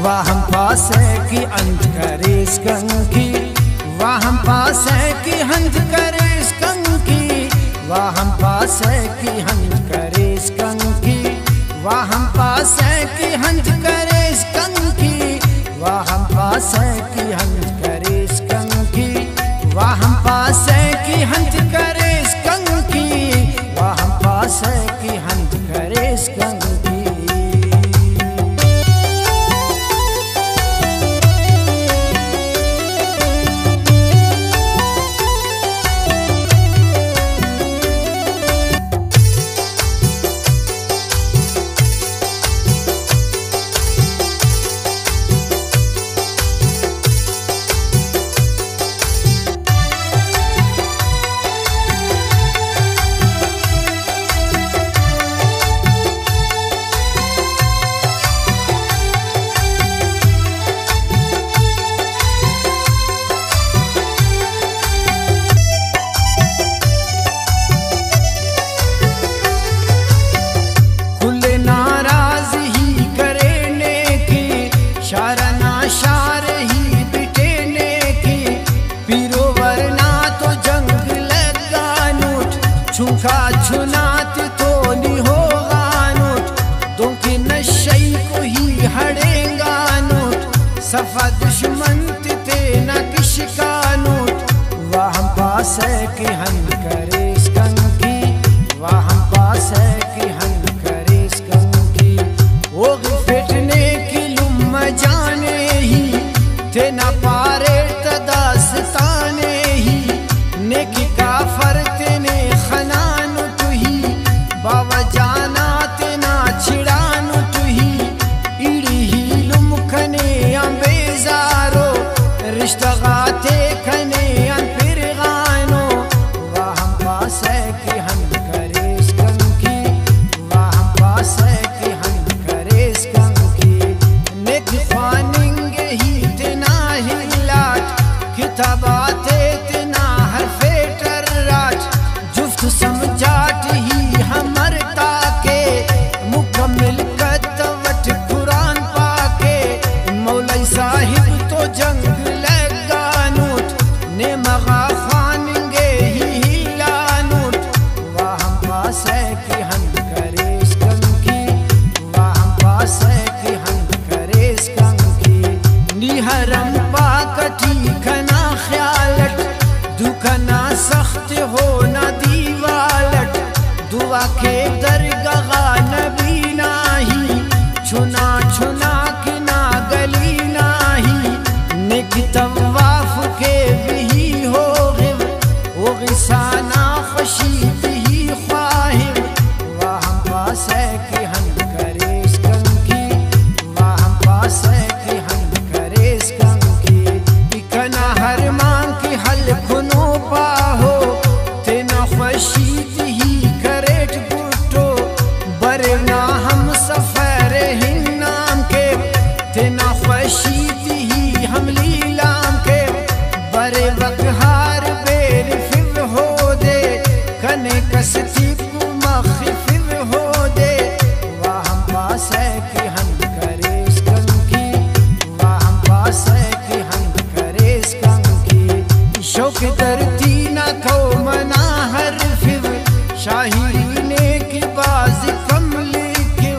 वाहम पासे की अंत करे स्कंकी, वाहम पासे की हंत करे स्कंकी, वाहम पासे की हंत करे स्कंकी, वाहम पासे की हंत करे स्कंकी, वाहम पासे की हंत करे स्कंकी, वाहम पासे की हंत करे स्कंकी, वाहम पासे की हंत करे स्कंकी। छुखा छुनात तो नहीं होगा नोट, दोंकी नशई को ही हड़ेगा नोट, सफा दुश्मन ते न किसका नोट, वाहम पासे की हन करे स्कंकी, वाहम पासे की हन करे स्कंकी, वो फिटने की लुम जाने ही ते न पारे तदास्ताने ही, नेकी काफर तेने खनानु तुही, बाबा जाना तेना छिड़ानु तुही, इड़ी ही लुमखने अंबेजारो, रिश्ता गाते खने अनपिर गानो, वाहम पासे की हन करे स्कंकी, वाहम पासे की हन करे स्कंकी, नेक ख्वानिंगे ही तेना हिलाट, किताबाते तेना हरफे टर्राट, जुफ्त समझाट ही हमर ताके, मुकम्मिल कतवट कुरान पाके, मौलाई साहिब तो जंग लगा नोट, ने मगा खानगे ही लानोट, वाहम पासे की हन करे स्कंकी, वाहम पासे की हन करे स्कंकी, निहरम पाकटी खना ख्यालट, दुखना सख्त हो न दीवालट, दुआ के दरगाह नबी नाही, छुना छुना की ना गली नाही, नेक तवाफ के भी हो गिव, वो गिसाना खुशी भी ख्वाहिब, वाहम पासे की हन करे स्कंकी, वाहम पासे की हन करे स्कंकी, इकना हर मांग की हल खुनो पाहो, तेना खुशी ही करेट गुटो, बरे ना हम सफर हिन्नाम के, तेना खुशी ही हम लीलाम के, बरे वकहार बेर फिर हो दे, कने कसती को मखफिर हो दे, वाहम पासे की हन करे स्कंकी, वाहम पासे की हन करे स्कंकी, शौक दरती न खो मना हर फिर, शाहिरी ने की बाज कम लिखिव,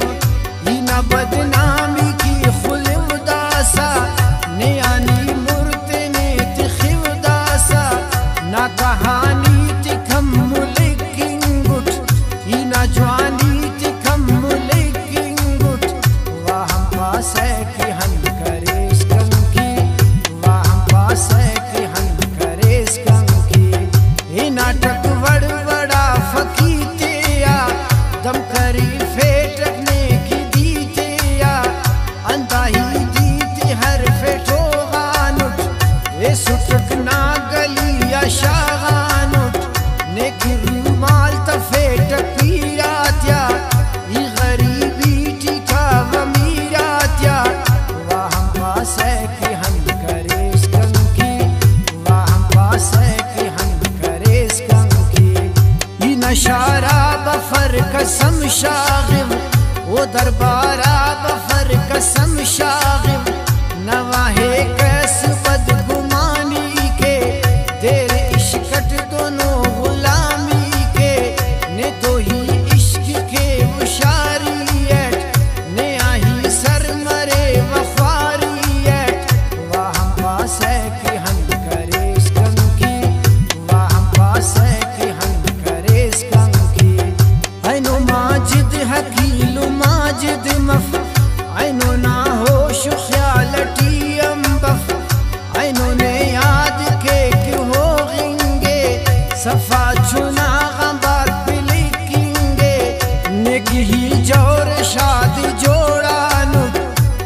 ही न बदनामी की खुलिव दासा, ने आनी मुर्ते ने तिखिव दासा, ना कहानी तिखम मुलिकिंगुट, ही न जवानी तिखम मुलिकिंगुट, वाहम पासे की हन करे स्कंकी, वाहम पासे की हन करे स्कंकी, ही नाटक वड़वड़ा फकीते या, दम करी फेटकने की दीते या, अंदाही दीते हर फेटो गानुट, ये सुटक ना गली या शागानुट, नेकी रूमाल तफेटक पीरात्या, ये गरीबी टीका वमीरात्या, वाहम पासे की हन करे स्कंकी, वाहम पासे की हन करे स्कंकी, ये नशारा बफर कसम शागिब, वो दरबारा बफर कसम शागिब,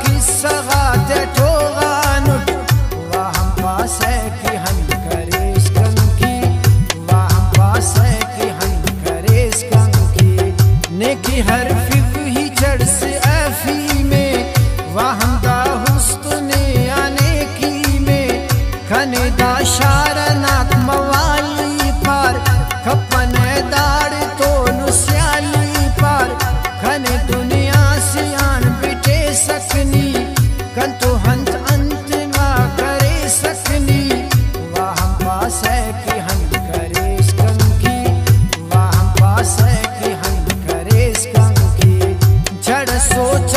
किस्सा गाते ठोगानुट वाहम पास है कि हम करेस कंकी वाहम पास है कि हम करेस कंकी नेकी हर फिक ही चढ़ से ऐफी में वाहम दा हुस्ने आने की में खने दा शारनाक मवाली पार खपने दाड़ तो नुस्याली पार खने दुनिया से आन बिटे सकनी कंतु हंत अंत ना करे सकनी वाहम पास है कि हम करे कंकी वाहम पास है कि हम करे कंकी जड़ सोच